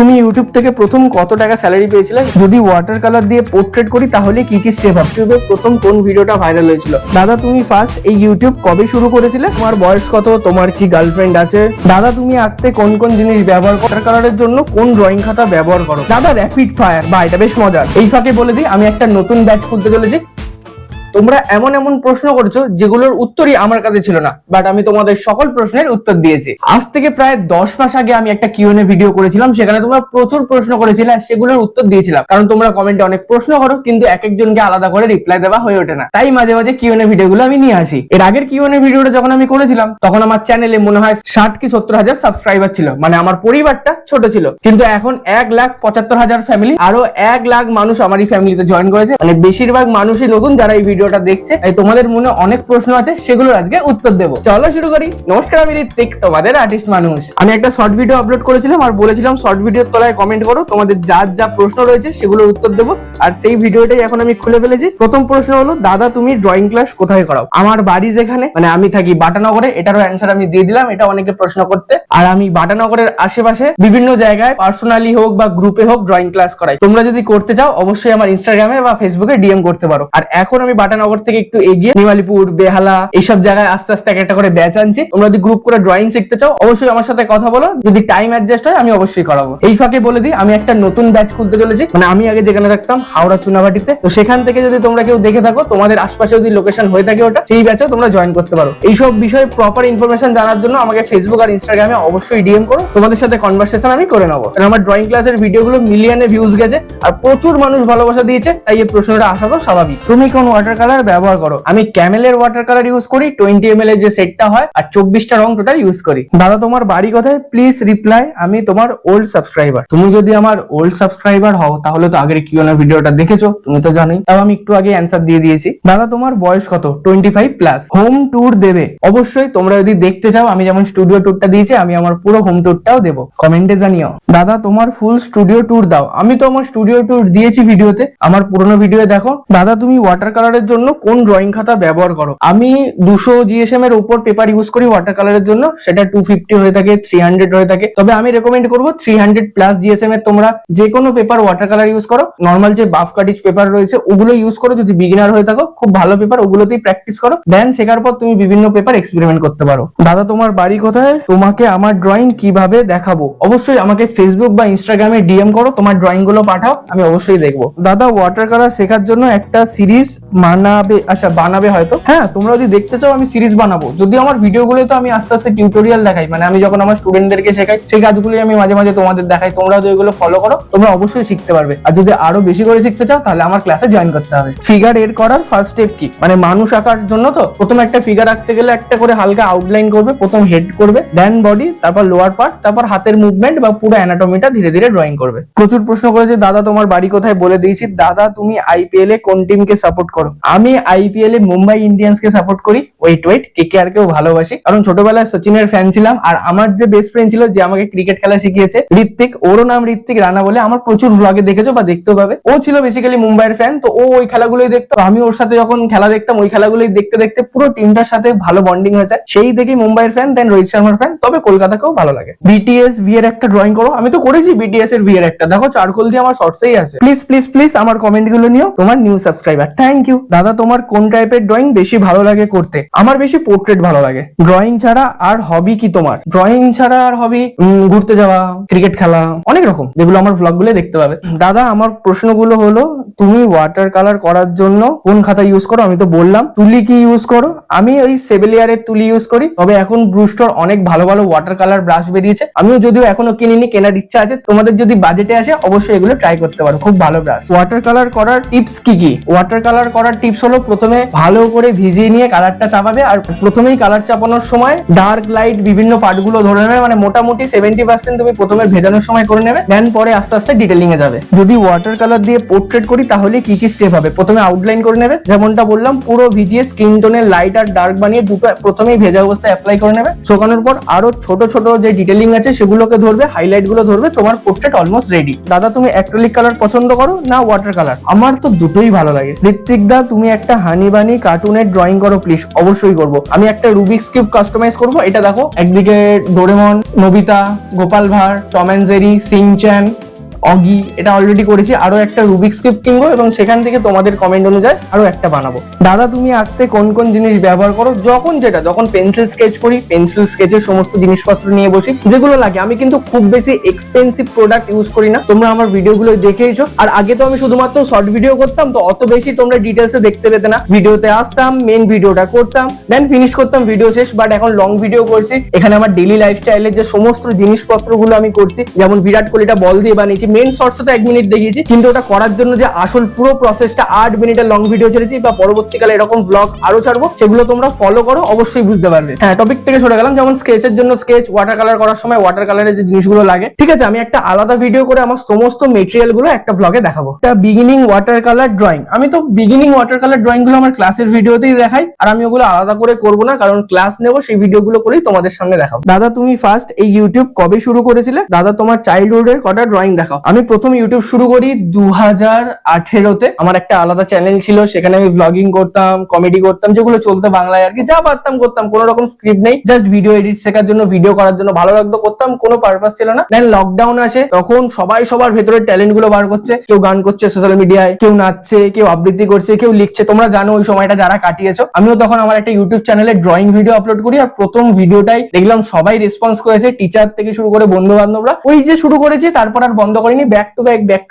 তুমি ইউটিউব থেকে প্রথম কত টাকা স্যালারি পেয়েছিলে? যদি ওয়াটার কালার দিয়ে পোর্ট্রেট করি তাহলে কি কি স্টেপ হবে? ইউটিউবে প্রথম কোন ভিডিওটা ভাইরাল হয়েছিল? দাদা তুমি ফার্স্ট এই ইউটিউব কবে শুরু করেছিলে? তোমার বয়স কত? তোমার কি গার্লফ্রেন্ড আছে? দাদা তুমি আঁকতে কোন কোন জিনিস ব্যবহার করো? ওয়াটার কালারের জন্য কোন ড্রয়িং খাতা ব্যবহার করো? দাদা র্যাপিড ফায়ার, বা এটা বেশ মজার। এই ফাঁকে বলে দিই, আমি একটা নতুন ব্যাচ খুলতে চলেছি। তোমরা এমন এমন প্রশ্ন করছো যেগুলোর উত্তরই আমার কাছে ছিল না, বাট আমি তোমাদের সকল প্রশ্নের উত্তর দিয়েছি। আজ থেকে প্রায় 10 মাস আগে আমি একটা কিউএনএ ভিডিও করেছিলাম, সেখানে তোমরা প্রচুর প্রশ্ন করেছিলে আর সেগুলোর উত্তর দিয়েছিলাম। কারণ তোমরা কমেন্টে অনেক প্রশ্ন করো, কিন্তু এক একজনকে আলাদা করে রিপ্লাই দেওয়া হয়ে ওঠে না, তাই মাঝে মাঝে কিউএনএ ভিডিওগুলো আমি নিয়ে আসি। এর আগের কিউএনএ ভিডিওটা যখন আমি করেছিলাম তখন আমার চ্যানেলে মনে হয় 60 কি 70 হাজার সাবস্ক্রাইবার ছিল, মানে আমার পরিবারটা ছোট ছিল। কিন্তু এখন 1,75,000 ফ্যামিলি, আরো 1 লাখ মানুষ আমার এই ফ্যামিলিতে জয়েন করেছে। মানে বেশিরভাগ মানুষই নতুন যারা এই ভিডিওটা দেখছে। তোমাদের মনে অনেক প্রশ্ন আছে, সেগুলোর আজকে উত্তর দেবো। চলো শুরু করি। নমস্কার, আমি ঋত্বিক, তোমাদের আর্টিস্ট মানুষ। আমি একটা শর্ট ভিডিও আপলোড করেছিলাম আর বলেছিলাম শর্ট ভিডিওর তলায় কমেন্ট করো, তোমাদের যা যা প্রশ্ন রয়েছে সেগুলোর উত্তর দেবো। আর সেই ভিডিওটাই এখন আমি খুলে ফেলেছি। প্রথম প্রশ্ন হলো, দাদা তুমি ড্রয়িং ক্লাস কোথায় করাও? আমার বাড়ি যেখানে, মানে আমি থাকি বাটানগরে, এটারও অ্যান্সার আমি দিয়ে দিলাম। এটা অনেকে প্রশ্ন করতে। আর আমি বাটানগরের আশেপাশে বিভিন্ন জায়গায় পার্সোনালি হোক বা গ্রুপে হোক ড্রয়িং ক্লাস করাই। তোমরা যদি করতে চাও অবশ্যই আমার ইনস্টাগ্রামে বা ফেসবুকে ডিএম করতে পারো। আর এখন আমি বাটানগর থেকে একটু এগিয়ে নিমালিপুর, বেহালা এইসব জায়গায় আস্তে আস্তে একটা করে ব্যাচ আনছি। তোমরা যদি গ্রুপ করে ড্রয়িং শিখতে চাও অবশ্যই আমার সাথে কথা বলো, যদি টাইম অ্যাডজাস্ট হয় আমি অবশ্যই করাবো। এই ফাঁকে বলে দিই, আমি একটা নতুন ব্যাচ খুলতে চলেছি। মানে আমি আগে যেখানে থাকতাম হাওড়া চুনাভাটিতে, তো সেখান থেকে যদি তোমরা কেউ দেখে থাকো, তোমাদের আশপাশে যদি লোকেশন হয়ে থাকে ওটা, সেই ব্যাচে তোমরা জয়েন করতে পারো। এইসব বিষয়ে প্রপার ইনফরমেশন জানার জন্য আমাকে ফেসবুক আর ইনস্টাগ্রামে অবশ্যই ডিএম করো, তোমাদের সাথে কনভারসেশন আমি করে নেবো। কারণ আমার ড্রয়িং ক্লাসের ভিডিওগুলো মিলিয়নে ভিউজ গেছে আর প্রচুর মানুষ ভালোবাসা দিয়েছে, তাই এই প্রশ্নটা আসা তো স্বাভাবিক। তুমি কোন ওয়াটার কালার ব্যবহার করো? আমি ক্যামেলের ওয়াটার কালার ইউজ করি, 20 ml এর যে সেটটা হয়, আর 24টা রং টোটাল ইউজ করি। দাদা তোমার বাড়ি কোথায়? প্লিজ রিপ্লাই, আমি তোমার ওল্ড সাবস্ক্রাইবার। তুমি যদি আমার ওল্ড সাবস্ক্রাইবার হও তাহলে তো আগের কিউএনএ ভিডিওটা দেখেছো, তুমি তো জানোই, তাও আমি একটু আগে অ্যান্সার দিয়ে দিয়েছি। দাদা তোমার বয়স কত? 25+। হোম ট্যুর দেবে? অবশ্যই, তোমরা যদি দেখতে চাও আমি যেমন স্টুডিও ট্যুরটা দিয়েছি, আমি আমার পুরো হোম ট্যুরটাও দেবো, কমেন্টে জানিও। দাদা তোমার ফুল স্টুডিও ট্যুর দাও? আমি তো আমার স্টুডিও ট্যুর দিয়েছি ভিডিওতে, আমার পুরোনো ভিডিও দেখো। দাদা তুমি ওয়াটার কালারের জন্য কোন ড্রয়িং খাতা ব্যবহার করো? আমি 200 GSM এর উপর পেপার ইউজ করি ওয়াটার কালারের জন্য, সেটা 250 হয়ে থাকে, 300 হয়ে থাকে। তবে আমি রেকমেন্ড করবো 300+ GSM এর তোমরা যে কোনো পেপার ওয়াটার কালার ইউজ করো। নর্মাল যে বাফ কাটিজ পেপার রয়েছে ওগুলো ইউজ করো, যদি বিগিনার হয়ে থাকো। খুব ভালো পেপার, ওগুলোতেই প্র্যাকটিস করো, দেন শেখার পর তুমি বিভিন্ন পেপার এক্সপেরিমেন্ট করতে পারো। দাদা তোমার বাড়ি কোথায়? তোমাকে আমার ড্রয়িং কিভাবে দেখাবো? অবশ্যই আমাকে ফেসবুক বা ইনস্টাগ্রামে ডিএম করো, তোমার ড্রয়িং গুলো পাঠাও, আমি অবশ্যই দেখবো। দাদা ওয়াটার কালার শেখার জন্য একটা সিরিজ বানাবে? আচ্ছা, বানাবে হয়তো। হ্যাঁ, তোমরা যদি দেখতে চাও আমি সিরিজ বানাবো। যদি আমার ভিডিওগুলো তো আমি আস্তে আস্তে টিউটোরিয়াল দেখাই, মানে আমি যখন আমার স্টুডেন্টদেরকে শেখাই সেই কাজগুলো আমি মাঝে মাঝে তোমাদের দেখাই। তোমরা যদি এগুলো ফলো করো তোমরা অবশ্যই শিখতে পারবে। আর যদি আরো বেশি করে শিখতে চাও তাহলে আমার ক্লাসে জয়েন করতে হবে। ফিগার এর করার ফার্স্ট স্টেপ কি? মানে মানুষ আঁকার জন্য তো প্রথমে একটা ফিগার আঁকতে গেলে একটা করে হালকা আউটলাইন করবে, প্রথম হেড করবে, দেন বডি, তারপর লোয়ার পার্ট, তারপর হাতের মুভমেন্ট বা পুরো অ্যানাটমিটা ধীরে ধীরে ড্রয়িং করবে। প্রচুর প্রশ্ন করেছে দাদা তোমার বাড়ি কোথায়, বলে দিয়েছি। দাদা তুমি আইপিএল এ কোন টিমকে সাপোর্ট করো? আমি আইপিএল এ মুম্বাই ইন্ডিয়ান্স কে সাপোর্ট করি। ওয়েট কেকেআর কেও ভালোবাসি, কারণ ছোটবেলায় সচিনের ফ্যান ছিলাম। আর আমার যে বেস্ট ফ্রেন্ড ছিল, যে আমাকে ক্রিকেট খেলা শিখিয়েছে, ঋত্বিক, ওরও নাম ঋত্বিক রানা বলে, আমার প্রচুর ভ্লগে দেখেছো বা দেখতেও পাবে। ও ছিল বেসিক্যালি মুম্বাইয়ের ফ্যান, তো ও ওই খেলাগুলোই দেখতো। আমি ওর সাথে যখন খেলা দেখতাম, ওই খেলাগুলোই দেখতে দেখতে পুরো টিমটার সাথে ভালো বন্ডিং হয়েছে। সেই দেখি মুম্বাইয়ের ফ্যান, দেন রোহিত শর্মার ফ্যান। তবে কলকাতাকেও ভালো লাগে। বিটিএস ভি এর একটা ড্রয়িং করো? আমি তো করেছি বিটিএস এর ভি এর একটা, দেখো চারকোল দিয়ে আমার শর্টসেই আছে। প্লিজ প্লিজ প্লিজ আমার কমেন্ট গুলো নিও, তোমার নিউ সাবস্ক্রাইবার। Thank you. দাদা তোমার কোন টাইপের ড্রয়িং বেশি ভালো লাগে করতে? আমার বেশি পোর্ট্রেট ভালো লাগে। ড্রয়িং ছাড়া আর হবি কি তোমার? ড্রয়িং ছাড়া আর হবি ঘুরতে যাওয়া, ক্রিকেট খেলা, অনেক রকম, যেগুলো আমার ভ্লগ গুলো দেখতে পাবে। দাদা আমার প্রশ্নগুলো হলো, তুমি ওয়াটার কালার করার জন্য কোন খাতা ইউজ করো? আমি তো বললাম। তুলি কি ইউজ করো? আমি ওই সেভেলিয়ারের তুলি ইউজ করি। তবে এখন ব্রুস্টর অনেক ভালো ভালো ওয়াটার কালার ব্রাশ বেরিয়েছে, আমিও যদিও এখনো কিনিনি, কেনার ইচ্ছা আছে। তোমাদের যদি বাজেটে আসে অবশ্যই এগুলো ট্রাই করতে পারো, খুব ভালো ব্রাশ। ওয়াটার কালার করার টিপস কি কি? ওয়াটার কালার করার টিপস হলো, প্রথমে ভালো করে ভিজিয়ে নিয়ে কালারটা চাপাবে। আর প্রথমেই কালার চাপানোর সময় ডার্ক লাইট বিভিন্ন পার্টগুলো ধরে নেবে, মানে মোটামুটি 70% তুমি প্রথমে ভেজানোর সময় করে নেবে, দেন পরে আস্তে আস্তে ডিটেলিং এ যাবে। যদি ওয়াটার কালার দিয়ে পোর্ট্রেট করি তাহলে কি কি স্টেপ হবে? প্রথমে আউটলাইন করে নেবে, যেমনটা বললাম, পুরো ভিজিয়ে স্কিন টোনের লাইট আর ডার্ক বানিয়ে দুটো প্রথমেই ভেজা অবস্থায় অ্যাপ্লাই করে নেবে। শুকানোর পর আরো ছোট ছোট যে ডিটেলিং আছে সেগুলোকে ধরবে, হাইলাইট গুলো ধরবে, তোমার পোর্ট্রেট অলমোস্ট রেডি। দাদা তুমি অ্যাক্রিলিক কালার পছন্দ করো না ওয়াটার কালার? আমার তো দুটোই ভালো লাগে। ঋত্বিক দা তুমি একটা হানি বানি কার্টুনের ড্রয়িং করো প্লিজ। অবশ্যই করব। আমি একটা রুবিক্স কিউব কাস্টমাইজ করব। এটা দেখো, একদিকে Doraemon, Nobita, Gopal Bhar, Tom and Jerry, Shinchan, Oggy, এটা অলরেডি করেছি। আরো একটা রুবিক্স কিউব কিনবো এবং সেখান থেকে তোমাদের কমেন্ট অনুযায়ী আরো একটা বানাবো। দাদা তুমি আঁকতে কোন কোন জিনিস ব্যবহার করো? যখন পেন্সিল স্কেচ করি, পেন্সিল স্কেচের সমস্ত জিনিসপত্র নিয়ে বসি, যেগুলো লাগে। আমি কিন্তু খুব বেশি এক্সপেন্সিভ প্রোডাক্ট ইউজ করি না, তোমরা আমার ভিডিওগুলো দেখেইছো। আর আগে তো আমি শুধুমাত্র শর্ট ভিডিও করতাম, তো অত বেশি তোমরা ডিটেলসে দেখতে পেতে না। ভিডিওতে আসতাম, মেন ভিডিওটা করতাম, দেন ফিনিশ করতাম, ভিডিও শেষ। বাট এখন লং ভিডিও করছি, এখানে আমার ডেইলি লাইফস্টাইলের যে সমস্ত জিনিসপত্রগুলো আমি করছি, যেমন বিরাট কোহলিটা বল দিয়ে বানিয়েছি, মেন শর্টসে তো 1 মিনিট দেখিয়েছি, কিন্তু ওটা করার জন্য যে আসল পুরো প্রসেসটা 8 মিনিটের লং ভিডিও ছেড়েছি, বা পরবর্তীকালে এরকম ব্লগ আরো ছাড়বো, সেগুলো তোমরা ফলো করো, অবশ্যই বুঝতে পারবে। হ্যাঁ, টপিক থেকে সরে গেলাম। যেমন স্কেচের জন্য স্কেচ, ওয়াটার কালার করার সময় ওয়াটার কালারের যে জিনিসগুলো লাগে, ঠিক আছে, আমি একটা আলাদা ভিডিও করে আমার সমস্ত মেটেরিয়াল গুলো একটা ব্লগে দেখাবো। বিগিনিং ওয়াটার কালার ড্রয়িং, আমি তো বিগিনিং ওয়াটার কালার ড্রয়িং গুলো আমার ক্লাসের ভিডিওতেই দেখাই, আর আমি ওগুলো আলাদা করে করবো না, কারণ ক্লাস নেবো, সেই ভিডিও গুলো করেই তোমাদের সামনে দেখাবো। দাদা তুমি ফার্স্ট এই ইউটিউব কবে শুরু করেছিলে? দাদা তোমার চাইল্ডহুডের কটা ড্রয়িং দেখাও। আমি প্রথম ইউটিউব শুরু করি 2018-তে। আমার একটা আলাদা চ্যানেল ছিল, সেখানে আমি ব্লগিং করতাম, কমেডি করতাম, যেগুলো চলতে বাংলায় আর কি, যা পারতাম করতাম, কোনো রকম স্ক্রিপ্ট নেই, জাস্ট ভিডিও এডিট শেখার জন্য, ভিডিও করার জন্য, ভালো লাগতো করতাম, কোনো পারপাস ছিল না। দেন লকডাউন আসে, তখন সবাই সবার ভেতরের ট্যালেন্ট গুলো বার করছে, কেউ গান করছে সোশ্যাল মিডিয়ায়, কেউ নাচছে, কেউ আবৃত্তি করছে, কেউ লিখছে। তোমরা জানো ওই সময়টা যারা কাটিয়েছো। আমিও তখন আমার একটা ইউটিউব চ্যানেলে ড্রয়িং ভিডিও আপলোড করি, আর প্রথম ভিডিওটাই দেখলাম সবাই রেসপন্স করেছে, টিচার থেকে শুরু করে বন্ধু বান্ধবরা। ওই যে শুরু করেছি, তারপর আর বন্ধ করিনি, ব্যাক টু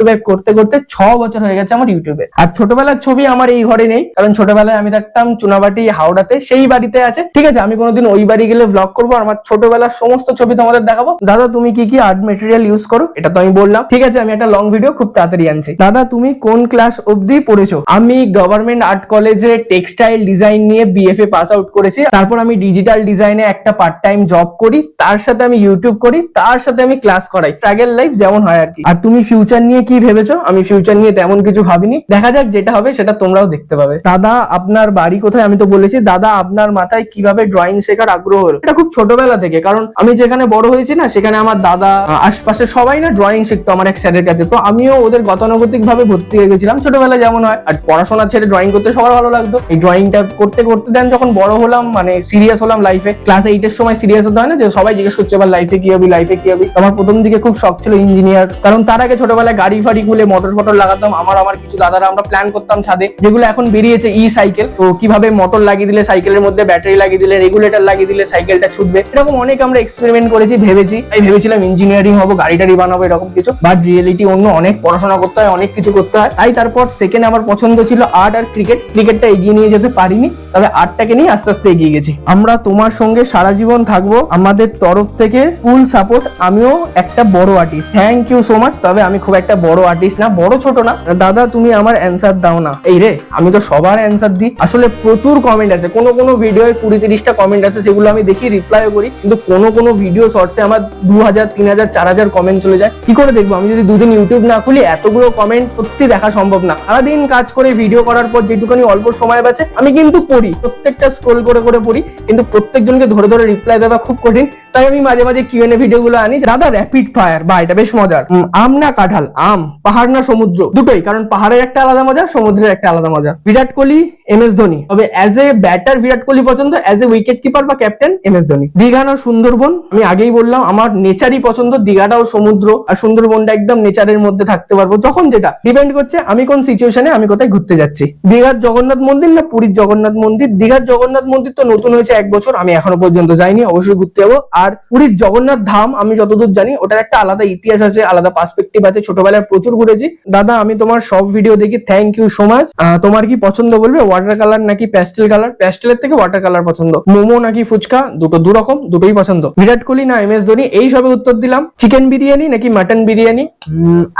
ব্যাক করতে করতে 6 বছর হয়ে গেছে আমার ইউটিউবে। আর ছোটবেলার ছবি আমার এই ঘরে নেই, কারণ ছোটবেলায় আমি থাকতাম চুনাবাটি হাওড়াতে, সেই বাড়িতে আছে, ঠিক আছে। আমি কোনোদিন ওই বাড়ি গেলে ব্লগ করবো, আর আমার ছোটবেলার সমস্ত ছবি তোমাদের দেখাবো। দাদা তুমি কি কি আর্ট মেটেরিয়াল ইউজ করো? এটা তো আমি বললাম, ঠিক আছে, আমি একটা লং ভিডিও খুব তাড়াতাড়ি আনছি। দাদা তুমি কোন ক্লাস অবধি পড়েছো? আমি গভর্নমেন্ট আর্ট কলেজে টেক্সটাইল ডিজাইন নিয়ে বিএফএ পাস আউট করেছি। তারপর আমি ডিজিটাল ডিজাইনে একটা পার্ট টাইম জব করি, তার সাথে আমি ইউটিউব করি, তার সাথে আমি ক্লাস করাই। স্ট্রাগল লাইফ যেমন হয় আর কি। আর তুমি ফিউচার নিয়ে কি ভেবেছো? আমি ফিউচার নিয়ে তেমন কিছু ভাবিনি, দেখা যাক, যেটা হবে সেটা তোমরাও দেখতে পাবে। দাদা আপনার বাড়ি কোথায়? আমি তো বলেছি। দাদা আপনার মাথায় কিভাবে ড্রয়িং শেখার আগ্রহ হলো? এটা খুব ছোটবেলা থেকে, কারণ আমি যেখানে বড় হয়েছি না, সেখানে আমার দাদা, আশপাশে সবাই না ড্রয়িং শিখতো আমার এক স্যারের কাছে, তো আমিও ওদের গতানুগতিক ভাবে ভর্তি হয়ে গেছিলাম ছোটবেলায়, যেমন হয়। আর পড়াশোনা ছেড়ে ড্রয়িং করতে সবার ভালো লাগতো। এই ড্রয়িংটা করতে করতে দেন যখন বড় হলাম, মানে সিরিয়াস হলাম লাইফে, ক্লাস 8-এর সময় সিরিয়াস হতে হয় না, যে সবাই জিজ্ঞেস করছে এবার লাইফে কি হবি, লাইফে কি হবি। আমার প্রথম দিকে খুব শখ ছিল ইঞ্জিনিয়ার, কারণ তার আগে ছোটবেলায় গাড়ি ফাড়ি খুলে মোটর ফটর লাগাতাম। আমার কিছু দাদারা আমরা প্ল্যান করতাম ছাদে, যেগুলো এখন বেরিয়েছে ই সাইকেল, তো কিভাবে মোটর লাগিয়ে দিলে সাইকেলের মধ্যে ব্যাটারি লাগিয়ে দিলে, রেগুলেটর লাগিয়ে দিলে সাইকেলটা ছুটবে, এরকম অনেক আমরা এক্সপেরিমেন্ট করেছি, ভেবেছি। আমি ভেবেছিলাম ইঞ্জিনিয়ারিং হবো, গাড়ি টাড়ি বানাবো, এরকম কিছু। বাট রিয়েলিটি অন্য, অনেক পড়াশোনা করতে হয়, অনেক কিছু করতে হয়। তাই তারপর সেকেন্ড আমার পছন্দ ছিল আর্ট আর ক্রিকেট। ক্রিকেটটা এগিয়ে নিয়ে যেতে পারিনি, তবে আর্টটাকে নিয়ে আস্তে আস্তে এগিয়ে গেছি। আমরা তোমার সঙ্গে সারা জীবন থাকবো, আমাদের তরফ থেকে ফুল সাপোর্ট। আমিও একটা বড় artist. Thank you so much. তবে আমি খুব একটা বড় আর্টিস্ট না, বড় ছোট না। দাদা তুমি আমার অ্যান্সার দাও না। এই রে, আমি তো সবার অ্যান্সার দিই। আসলে প্রচুর কমেন্ট আছে, কোনো ভিডিওয় 20-30টা কমেন্ট আছে, সেগুলো আমি দেখি, রিপ্লাইও করি, কিন্তু কোনো ভিডিও শর্টসে আমার 2000, 3000, 4000 কমেন্ট চলে যায়। কি করে দেখবো? আমি যদি দুদিন ইউটিউব না খুলি, এতগুলো কমেন্ট সত্যি দেখা সম্ভব না। সারাদিন কাজ করে ভিডিও করার পর যেটুকুনি অল্প সময় বাঁচে, আমি কিন্তু পড়ি, প্রত্যেকটা স্ক্রোল করে করে পড়ি, কিন্তু প্রত্যেকজনকে ধরে ধরে রিপ্লাই দেওয়া খুব কঠিন। তাই আমি মাঝে মাঝে কিউএনএ ভিডিও গুলো আনি। দাদা র্যাপিড ফায়ার, বা এটা বেশ মজার। আম না কাঁঠাল? আম। পাহাড় না সমুদ্র? দুটোই, কারণ পাহাড়ের একটা আলাদা মজা, সমুদ্রের একটা আলাদা মজা। বিরাট কোহলি, এমএস ধোনি? তবে as a batter Virat Kohli পছন্দ, অ্যাজ এ উইকেট কিপার বা ক্যাপ্টেন এমএস ধোনি। দীঘা না সুন্দরবন? আমি আগেই বললাম আমার নেচারই পছন্দ, দীঘাটাও সমুদ্র, আর সুন্দরবনটা একদম নেচারের মধ্যে থাকতে পারবো, যখন যেটা ডিপেন্ড করছে আমি কোন সিচুয়েশনে, আমি কোথায় ঘুরতে যাচ্ছি। দীঘার জগন্নাথ মন্দির না পুরীর জগন্নাথ মন্দির? দীঘার জগন্নাথ মন্দির তো নতুন হয়েছে 1 বছর, আমি এখনো পর্যন্ত যাইনি, অবশ্যই ঘুরতে যাবো। আর পুরীর জগন্নাথ ধাম আমি যতদূর জানি ওটার একটা আলাদা ইতিহাস আছে, আলাদা পার্সপেক্টিভ আছে, ছোটবেলায় প্রচুর ঘুরেছি। দাদা আমি তোমার সব ভিডিও দেখি, থ্যাংক ইউ সো মাচ। তোমার কি পছন্দ বলবে, ওয়াটার কালার নাকি প্যাস্টেল কালার? প্যাস্টেলের থেকে ওয়াটার কালার পছন্দ। মোমো নাকি ফুচকা? দুটো দুরকম, দুটোই পছন্দ। বিরাট কোহলি না এমএস ধোনি? এই সবে উত্তর দিলাম। চিকেন বিরিয়ানি নাকি mutton biryani?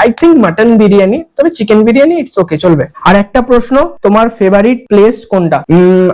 I think mutton biryani, তবে চিকেন বিরিয়ানি ইটস ওকে, চলবে। আর একটা প্রশ্ন, তোমার ফেভারিট প্লেস কোনটা?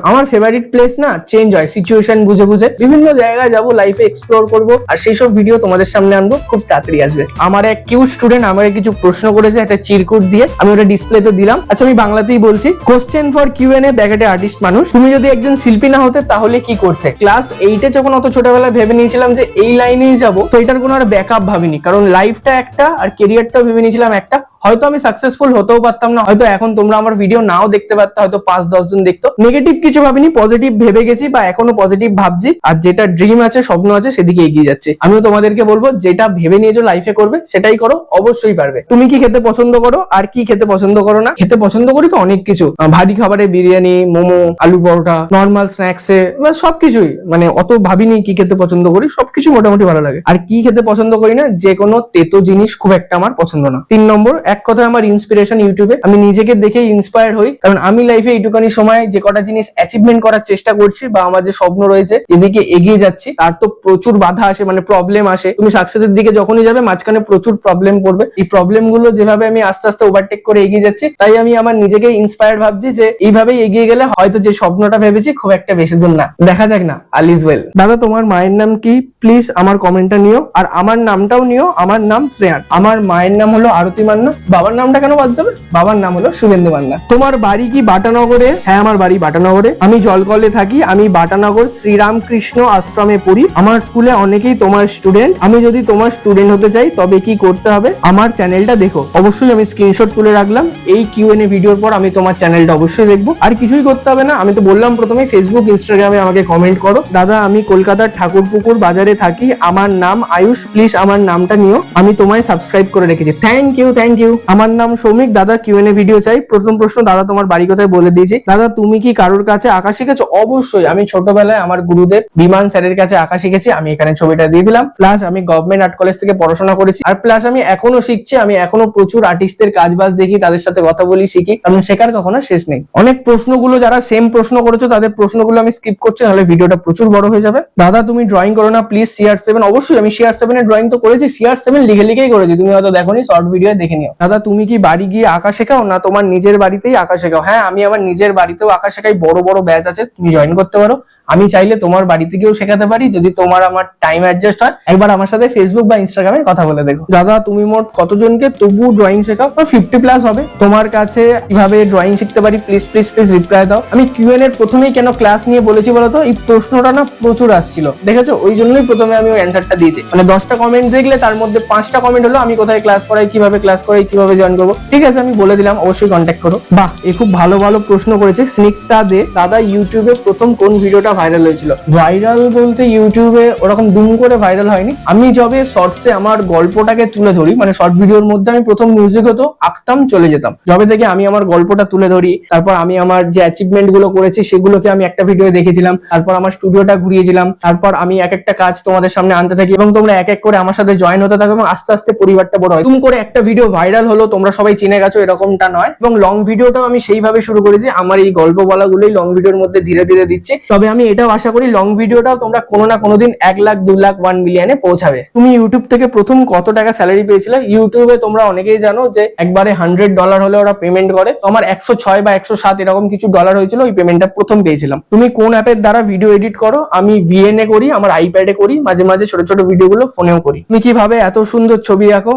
আমার ফেভারিট প্লেস না চেঞ্জ হয় সিচুয়েশন বুঝে বুঝে, বিভিন্ন জায়গায় যাবো, লাইফে এক্সপ্লোর করবো, আর সেই সব ভিডিও তোমাদের সামনে আনবো, খুব তাড়াতাড়ি আসবে। আমার এক কিউট স্টুডেন্ট আমাকে কিছু প্রশ্ন করেছে একটা চিরকুট দিয়ে, আমি ওটা ডিসপ্লেতে দিলাম। আচ্ছা আমি বাংলাতেই বলছি। কোশ্চেন ফর কিউএনএ ব্যাকেটে আর্টিস্ট মানুষ, তুমি যদি একজন শিল্পী না হতে তাহলে কি করতে? ক্লাস 8-এ যখন অত ছোটবেলায় ভেবে নিয়েছিলাম যে এই লাইনেই যাবো, তো এটার কোনো আর ব্যাকআপ ভাবিনি, কারণ লাইফটা একটা আর কেরিয়ারটাও ভেবে নিয়েছিলাম একটা। হয়তো আমি সাকসেসফুল হতেও পারতাম না, হয়তো এখন তোমরা আমার ভিডিও নাও দেখতে পারতে, হয়তো 5-10 জন দেখতো। নেগেটিভ কিছু ভাবিনি, পজিটিভ ভেবে গেছি বা এখনো পজিটিভ ভাবছি, আর যেটা ড্রিম আছে, স্বপ্ন আছে, সেদিকে এগিয়ে যাচ্ছে। আমিও তোমাদেরকে বলবো, যেটা ভেবে নিয়েছো লাইফে করবে সেটাই করো, অবশ্যই পারবে। তুমি কি খেতে পছন্দ করো আর কি খেতে পছন্দ করো না? খেতে পছন্দ করি তো অনেক কিছু, ভারী খাবারে বিরিয়ানি, মোমো, আলু পরোটা, নর্মাল স্ন্যাক্সে সবকিছুই, মানে অত ভাবিনি কি খেতে পছন্দ করি, সবকিছু মোটামুটি ভালো লাগে। আর কি খেতে পছন্দ করি না, যে কোনো তেতো জিনিস খুব একটা আমার পছন্দ না। 3 নম্বর, এক কথায় আমার ইন্সপিরেশন ইউটিউবে। আমি নিজেকে দেখে ইন্সপায়ার হই, কারণ আমি লাইফে এইটুকানি সময় যে কটা জিনিস অ্যাচিভমেন্ট করার চেষ্টা করছি বা আমার যে স্বপ্ন রয়েছে যেদিকে এগিয়ে যাচ্ছি, তার তো প্রচুর বাধা আসে, মানে প্রবলেম আসে। তুমি সাকসেসের দিকে যখনই যাবে মাঝখানে প্রচুর প্রবলেম পড়বে। এই প্রবলেম গুলো যেভাবে আমি আস্তে আস্তে ওভারটেক করে এগিয়ে যাচ্ছি, তাই আমি আমার নিজেকে ইন্সপায়ার ভাবছি যে এইভাবেই এগিয়ে গেলে হয়তো যে স্বপ্নটা ভেবেছি খুব একটা বেশি দূর না, দেখা যাক না, অল ইজ ওয়েল। দাদা তোমার মায়ের নাম কি? প্লিজ আমার কমেন্টটা নিও, আর আমার নামটাও নিও। আমার নাম শ্রেয়ান, আমার মায়ের নাম হলো আরতি মান্না। বাবার নামটা কেন বাদ যাবে? বাবার নাম হলো শুভেন্দু মান্না। তোমার বাড়ি কি বাটানগরে? হ্যাঁ, আমার বাড়ি বাটানগরে। আমি জলকলে থাকি। আমি বাটানগর শ্রীরামকৃষ্ণ আশ্রমে পড়ি। আমার স্কুলে অনেকেই তোমার স্টুডেন্ট। আমি যদি তোমার স্টুডেন্ট হতে চাই তবে কি করতে হবে? আমার চ্যানেলটা দেখো। অবশ্যই আমি স্ক্রিনশট তুলে রাখলাম। এই কিউএনএ ভিডিওর পর আমি তোমার চ্যানেলটা অবশ্যই দেখবো। আর কিছুই করতে হবে না, আমি তো বললাম প্রথমে, ফেসবুক ইনস্টাগ্রামে আমাকে কমেন্ট করো। দাদা আমি কলকাতার ঠাকুরপুকুর বাজারে থাকি। আমার নাম আয়ুষ। প্লিজ আমার নামটা নিও, আমি তোমায় সাবস্ক্রাইব করে রেখেছি। Thank you, thank you. আমার নাম সৌমিক। দাদা কিউএনএ ভিডিও চাই। প্রথম প্রশ্ন, দাদা তোমার বাড়ি কোথায় বলে দিয়েছি। দাদা তুমি কি কারোর কাছে আঁকা শিখেছো? অবশ্যই, আমি ছোটবেলায় আমার গুরুদেব বিমান স্যারের কাছে আঁকা শিখেছি। আমি এখানে ছবিটা দিয়ে দিলাম। প্লাস আমি গভর্নমেন্ট আর্ট কলেজ থেকে পড়াশোনা করেছি, আর প্লাস আমি এখনো শিখছি। আমি এখনো প্রচুর আর্টিস্টের কাজ বাজ দেখি, তাদের সাথে কথা বলি, শিখি, কারণ শেখার কখনো শেষ নেই। অনেক প্রশ্নগুলো যারা সেম প্রশ্ন করেছো তাদের প্রশ্নগুলো আমি স্কিপ করছি, নাহলে ভিডিওটা প্রচুর বড় হয়ে যাবে। দাদা তুমি ড্রয়িং করো না প্লিজ? CR7। অবশ্যই আমি CR7 এর ড্রয়িং তো করেছি, CR7 লিখেই করেছি, তুমি হয়তো দেখোনি, শর্ট ভিডিও দেখে নিও। দাদা তুমি কি বাড়ি গিয়ে আঁকা শেখাও না তোমার নিজের বাড়িতেই আঁকা শেখাও? হ্যাঁ, আমি আমার নিজের বাড়িতেও আঁকা শেখাই, বড় বড় ব্যাচ আছে, তুমি জয়েন করতে পারো। আমি চাইলে তোমার বাড়িতে গিয়েও শেখাতে পারি, যদি তোমার আমার টাইম অ্যাডজাস্ট হয়। একবার আমার সাথে ফেসবুক বা ইনস্টাগ্রামে কথা বলে দেখো। দাদা তুমি মোট কতজনকে তবু ড্রয়িং শেখাও? 50+ হবে। তোমার কাছে কিভাবে ড্রয়িং শিখতে পারি? প্লিজ প্লিজ প্লিজ রিপ্লাই দাও। আমি কিউএনএ এর প্রথমেই কেন ক্লাস নিয়ে বলেছি বলতো? এই প্রশ্নটা না প্রচুর আসছিল, দেখেছো, ওই জন্যই প্রথমে আমি ওই অ্যান্সারটা দিয়েছি। মানে 10টা কমেন্ট দেখলে তার মধ্যে 5টা কমেন্ট হলো আমি কোথায় ক্লাস করাই, কিভাবে ক্লাস করাই, কিভাবে জয়েন করবো। ঠিক আছে, আমি বলে দিলাম, অবশ্যই কন্ট্যাক্ট করো। বাহ, এ খুব ভালো ভালো প্রশ্ন করেছে। স্নিগ্ধা দে, দাদা ইউটিউবে প্রথম কোন ভিডিওটা ভাইরাল হয়েছিল? ভাইরাল বলতে ইউটিউবে ওরকম দুম করে ভাইরাল হয়নি। আমি যবে শর্টসে আমার গল্পটাকে তুলে ধরি, মানে শর্ট ভিডিওর মধ্যে আমি প্রথম মিউজিক হতো আঁকতাম, চলে যেতাম। যবে থেকে আমি আমার গল্পটা তুলে ধরি, তারপর আমি আমার যে অ্যাচিভমেন্ট গুলো করেছি সেগুলোকে আমি একটা ভিডিও দেখেছিলাম, তারপর আমার স্টুডিওটা ঘুরিয়েছিলাম, তারপর আমি এক একটা কাজ তোমাদের সামনে আনতে থাকি এবং তোমরা এক এক করে আমার সাথে জয়েন হতে থাকো, এবং আস্তে আস্তে পরিবারটা বড় হয়। দুম করে একটা ভিডিও ভাইরাল হলো, তোমরা সবাই চিনে গেছো, এরকমটা নয়। এবং লং ভিডিওটাও আমি সেইভাবে শুরু করেছি, আমার এই গল্প বলাগুলোই লং ভিডিওর মধ্যে ধীরে ধীরে দিচ্ছি। তবে আমি এটাও আশা করি লং ভিডিওটাও তোমরা কোনো না কোনোদিন 1 লাখ 2 লাখ 1 মিলিয়নে পৌঁছাবে। তুমি ইউটিউব থেকে প্রথম কত টাকা স্যালারি পেয়েছিলে? ইউটিউবে তোমরা অনেকেই জানো যে একবারে $100 হলে ওরা পেমেন্ট করে। তো আমার 106 বা 107 এরকম কিছু ডলার হয়েছিল, ওই পেমেন্টটা প্রথম পেয়েছিলাম। তুমি কোন অ্যাপের দ্বারা ভিডিও এডিট করো? আমি VN-এ করি, আমার আইপ্যাডে করি, মাঝে মাঝে ছোট ছোট ভিডিওগুলো ফোনেও করি। তুমি কিভাবে এত সুন্দর ছবি আঁকো?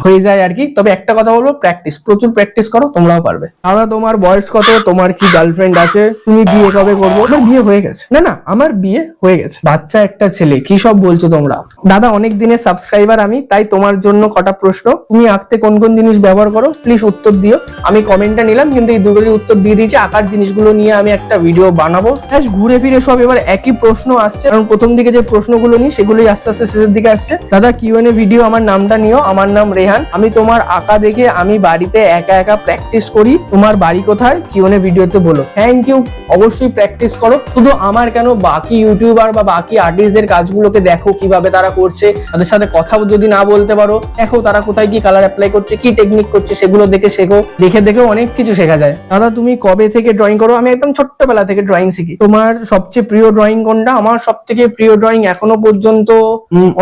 হয়ে যায় আর কি, তবে একটা কথা বলবো, প্র্যাকটিস, প্রচুর প্র্যাকটিস করো, তোমরাও পারবে। দাদা তোমার বয়স কত? তোমার কি গার্লফ্রেন্ড আছে? তুমি বিয়ে কবে করবো? আমার বিয়ে হয়ে গেছে। না, আমার বিয়ে হয়ে গেছে, বাচ্চা একটা ছেলে। কি সব বলছো তোমরা? দাদা অনেক দিনের সাবস্ক্রাইবার আমি, তাই তোমার জন্য কটা প্রশ্ন। তুমি আঁকতে কোন কোন জিনিস ব্যবহার করো? প্লিজ উত্তর দিও। আমি কমেন্টটা নিলাম, কিন্তু এই দুটোরই উত্তর দিয়ে দিয়েছি। আঁকার জিনিসগুলো নিয়ে আমি একটা ভিডিও বানাবো। ঘুরে ফিরে সব এবার একই প্রশ্ন আসছে, কারণ প্রথম দিকে যে প্রশ্নগুলো নিই সেগুলোই আস্তে আস্তে শেষের দিকে আসছে। দাদা কিউএনএ ভিডিও, আমার নামটা নিও। আমার নাম রেহান। আমি তোমার আঁকা দেখে আমি বাড়িতে একা একা প্র্যাকটিস করি। তোমার বাড়ি কোথায়? কিউএনএ ভিডিওতে বলো। থ্যাংক ইউ, অবশ্যই প্র্যাকটিস করো। শুধু আমার কেন, বাকি ইউটিউবার বা বাকি আর্টিস্টদের কাজগুলোকে দেখো কিভাবে তারা করছে, তাদের সাথে কথা যদি না বলতে পারো, দেখো তারা কোথায় কি কালার অ্যাপ্লাই করছে, কি টেকনিক করছে, সেগুলো দেখে শেখো। দেখে দেখেও অনেক কিছু শেখা যায়। দাদা তুমি কবে থেকে ড্রয়িং করো? আমি একদম ছোট্টবেলা থেকে ড্রয়িং শিখি। তোমার সবচেয়ে প্রিয় ড্রয়িং কোনটা? আমার সব থেকে প্রিয় ড্রয়িং এখনো পর্যন্ত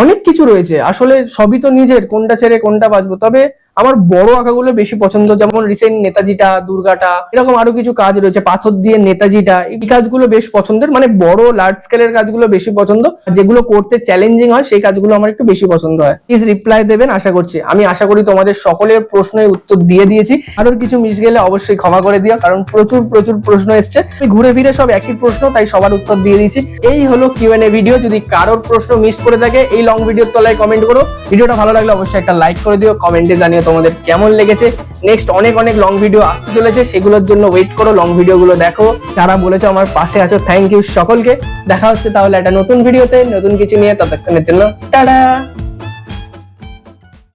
অনেক কিছু রয়েছে, আসলে সবই তো নিজের, কোনটা ছেড়ে কোনটা বাঁচবো। তবে আমার বড় আঁকাগুলো বেশি পছন্দ, যেমন রিসেন্ট নেতাজিটা, দুর্গাটা, এরকম আরো কিছু কাজ রয়েছে, পাথর দিয়ে নেতাজিটা, এই কাজগুলো বেশ পছন্দের। মানে বড় লার্জ স্কেলের কাজগুলো বেশি পছন্দ, যেগুলো করতে চ্যালেঞ্জিং হয় সেই কাজগুলো আমার একটু বেশি পছন্দ হয়। প্লিজ রিপ্লাই দেবেন আশা করছি। আমি আশা করি তোমাদের সকলের প্রশ্নের উত্তর দিয়ে দিয়েছি। আরো কিছু মিস গেলে অবশ্যই ক্ষমা করে দিও, কারণ প্রচুর প্রশ্ন এসছে। ঘুরে ফিরে সব একই প্রশ্ন, তাই সবার উত্তর দিয়ে দিয়েছি। এই হলো কিউএনএ ভিডিও। যদি কারোর প্রশ্ন মিস করে থাকে এই লং ভিডিওর তলায় কমেন্ট করো। ভিডিওটা ভালো লাগলে অবশ্যই একটা লাইক করে দিও, কমেন্টে জানিও তোমাদের কেমন লেগেছে। নেক্সট অনেক অনেক লং ভিডিও আসতে চলেছে, সেগুলোর জন্য ওয়েট করো, লং ভিডিওগুলো দেখো। যারা বলেছো আমার পাশে আছো, থ্যাংক ইউ সকলকে। দেখা হচ্ছে তাহলে একটা নতুন ভিডিওতে নতুন কিছু নিয়ে, ততক্ষণের জন্য টাটা।